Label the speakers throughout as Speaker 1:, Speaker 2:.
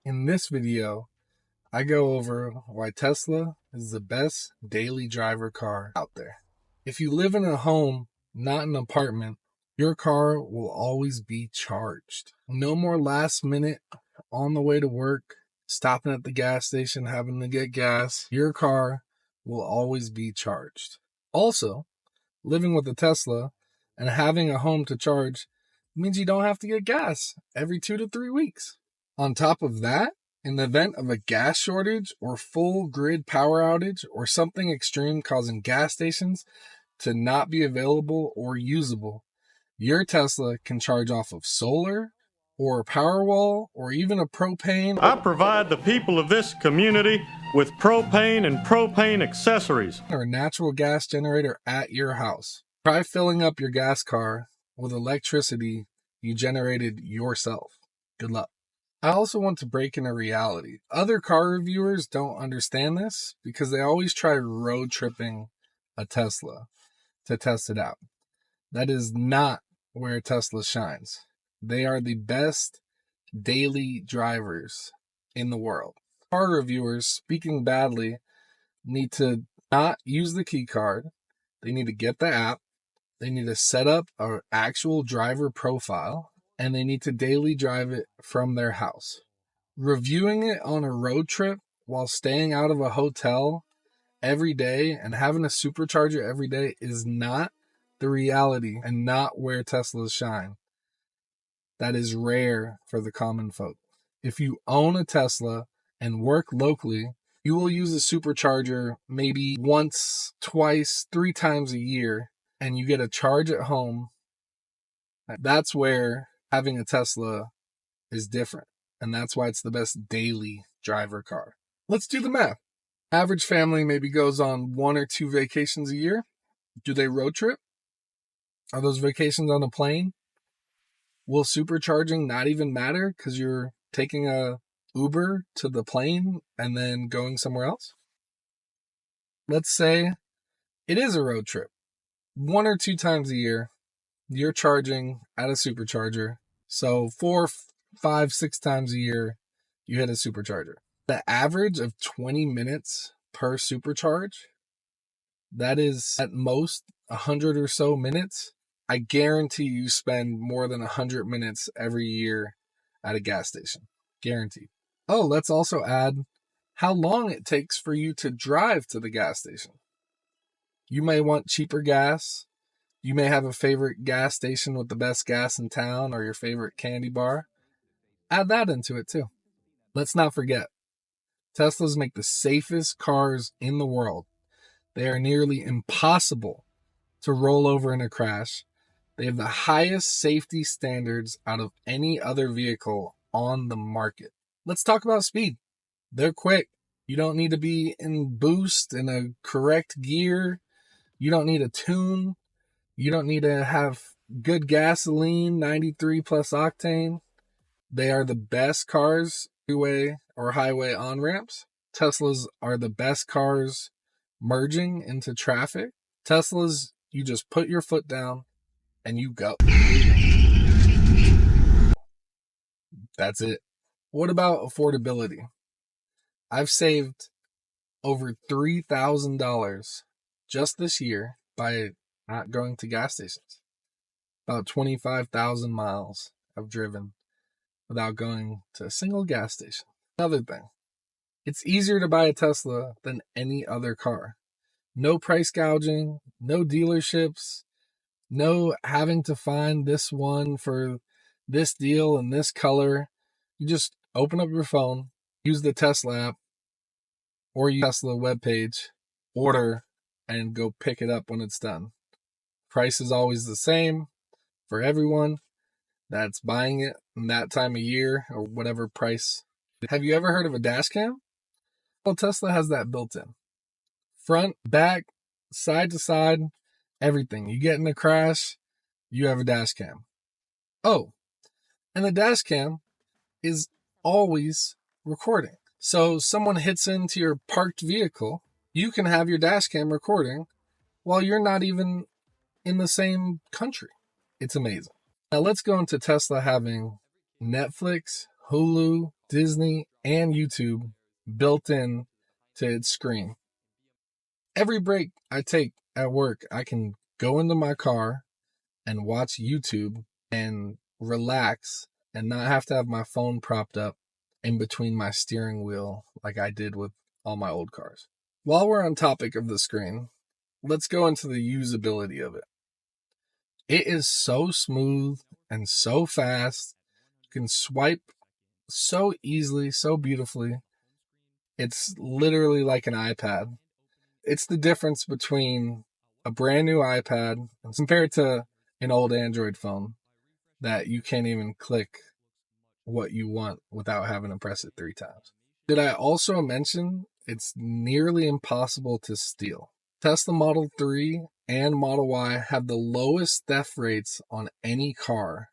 Speaker 1: In this video, I go over why Tesla is the best daily driver car out there. If you live in a home, not an apartment, your car will always be charged. No more last minute on the way to work, stopping at the gas station, having to get gas. Your car will always be charged. Also, living with a Tesla and having a home to charge means you don't have to get gas every 2 to 3 weeks. On top of that, in the event of a gas shortage or full grid power outage or something extreme causing gas stations to not be available or usable, your Tesla can charge off of solar or a Powerwall or even a propane.
Speaker 2: I provide the people of this community with propane and propane accessories
Speaker 1: Or a natural gas generator at your house. Try filling up your gas car with electricity you generated yourself. Good luck. I also want to break in a reality. Other car reviewers don't understand this because they always try road tripping a Tesla to test it out. That is not where Tesla shines. They are the best daily drivers in the world. Car reviewers, speaking badly, need to not use the key card. They need to get the app. They need to set up an actual driver profile, and they need to daily drive it from their house. Reviewing it on a road trip while staying out of a hotel every day and having a supercharger every day is not the reality and not where Teslas shine. That is rare for the common folk. If you own a Tesla and work locally, you will use a supercharger maybe once, twice, 3 times a year, and you get a charge at home. That's where having a Tesla is different. And that's why it's the best daily driver car. Let's do the math. Average family maybe goes on 1 or 2 vacations a year. Do they road trip? Are those vacations on a plane? Will supercharging not even matter because you're taking a Uber to the plane and then going somewhere else? Let's say it is a road trip. 1 or 2 times a year, you're charging at a supercharger. So 4, 5, 6 times a year, you hit a supercharger. The average of 20 minutes per supercharge, that is at most 100 or so minutes. I guarantee you spend more than 100 minutes every year at a gas station. Guaranteed. Oh, let's also add how long it takes for you to drive to the gas station. You may want cheaper gas. You may have a favorite gas station with the best gas in town or your favorite candy bar. Add that into it too. Let's not forget, Teslas make the safest cars in the world. They are nearly impossible to roll over in a crash. They have the highest safety standards out of any other vehicle on the market. Let's talk about speed. They're quick. You don't need to be in boost in a correct gear. You don't need a tune. You don't need to have good gasoline, 93 plus octane. They are the best cars, freeway or highway on-ramps. Teslas are the best cars merging into traffic. Teslas, you just put your foot down and you go. That's it. What about affordability? I've saved over $3,000 just this year by not going to gas stations. About 25,000 miles I've driven without going to a single gas station. Another thing, it's easier to buy a Tesla than any other car. No price gouging, no dealerships, no having to find this one for this deal and this color. You just open up your phone, use the Tesla app or use Tesla webpage, order, and go pick it up when it's done. Price is always the same for everyone that's buying it in that time of year or whatever price. Have you ever heard of a dash cam? Well, Tesla has that built in. Front, back, side to side, everything. You get in a crash, you have a dash cam. Oh, and the dash cam is always recording. So someone hits into your parked vehicle, you can have your dash cam recording while you're not even in the same country. It's amazing. Now let's go into Tesla having Netflix, Hulu, Disney, and YouTube built in to its screen. Every break I take at work, I can go into my car and watch YouTube and relax and not have to have my phone propped up in between my steering wheel like I did with all my old cars. While we're on topic of the screen, let's go into the usability of it. It is so smooth and so fast. You can swipe so easily, so beautifully. It's literally like an iPad. It's the difference between a brand new iPad compared to an old Android phone that you can't even click what you want without having to press it 3 times. Did I also mention it's nearly impossible to steal? Tesla Model 3 and Model Y have the lowest theft rates on any car.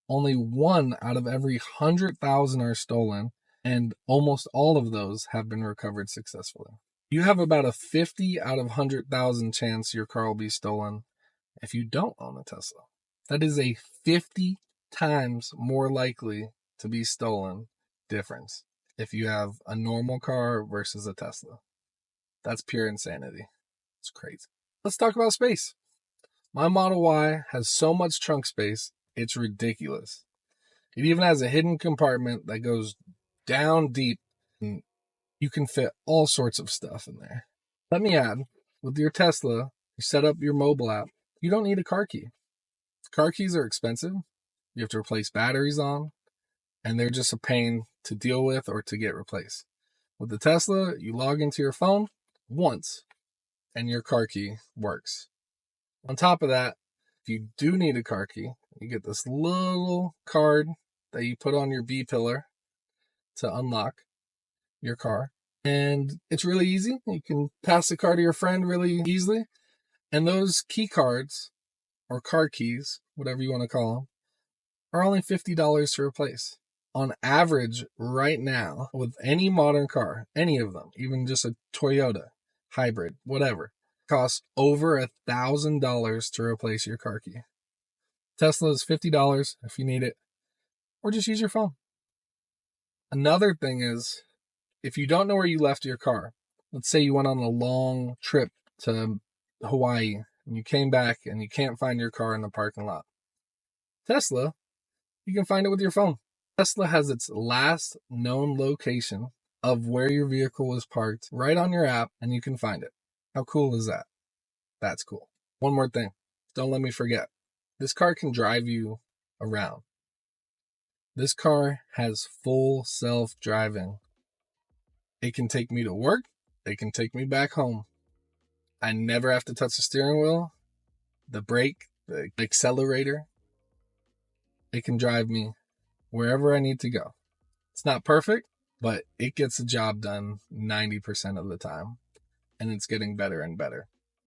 Speaker 1: Only 1 out of every 100,000 are stolen, and almost all of those have been recovered successfully. You have about a 50 out of 100,000 chance your car will be stolen if you don't own a Tesla. That is a 50 times more likely to be stolen difference if you have a normal car versus a Tesla. That's pure insanity. It's crazy. Let's talk about space. My Model Y has so much trunk space, it's ridiculous. It even has a hidden compartment that goes down deep, and you can fit all sorts of stuff in there. Let me add, with your Tesla, you set up your mobile app, you don't need a car key. Car keys are expensive. You have to replace batteries on, and they're just a pain to deal with or to get replaced. With the Tesla, you log into your phone once, and your car key works. On top of that, if you do need a car key, you get this little card that you put on your B-pillar to unlock your car. And it's really easy. You can pass the car to your friend really easily. And those key cards, or car keys, whatever you want to call them, are only $50 to replace. On average, right now, with any modern car, any of them, even just a Toyota, hybrid, whatever, costs over $1,000 to replace your car key. Tesla is $50 if you need it, or just use your phone. Another thing is, if you don't know where you left your car, let's say you went on a long trip to Hawaii and you came back and you can't find your car in the parking lot. Tesla, you can find it with your phone. Tesla has its last known location of where your vehicle was parked right on your app, and you can find it. How cool is that? That's cool. One more thing. Don't let me forget. This car can drive you around. This car has full self-driving. It can take me to work. It can take me back home. I never have to touch the steering wheel, the brake, the accelerator. It can drive me wherever I need to go. It's not perfect, but it gets the job done 90% of the time, and it's getting better and better.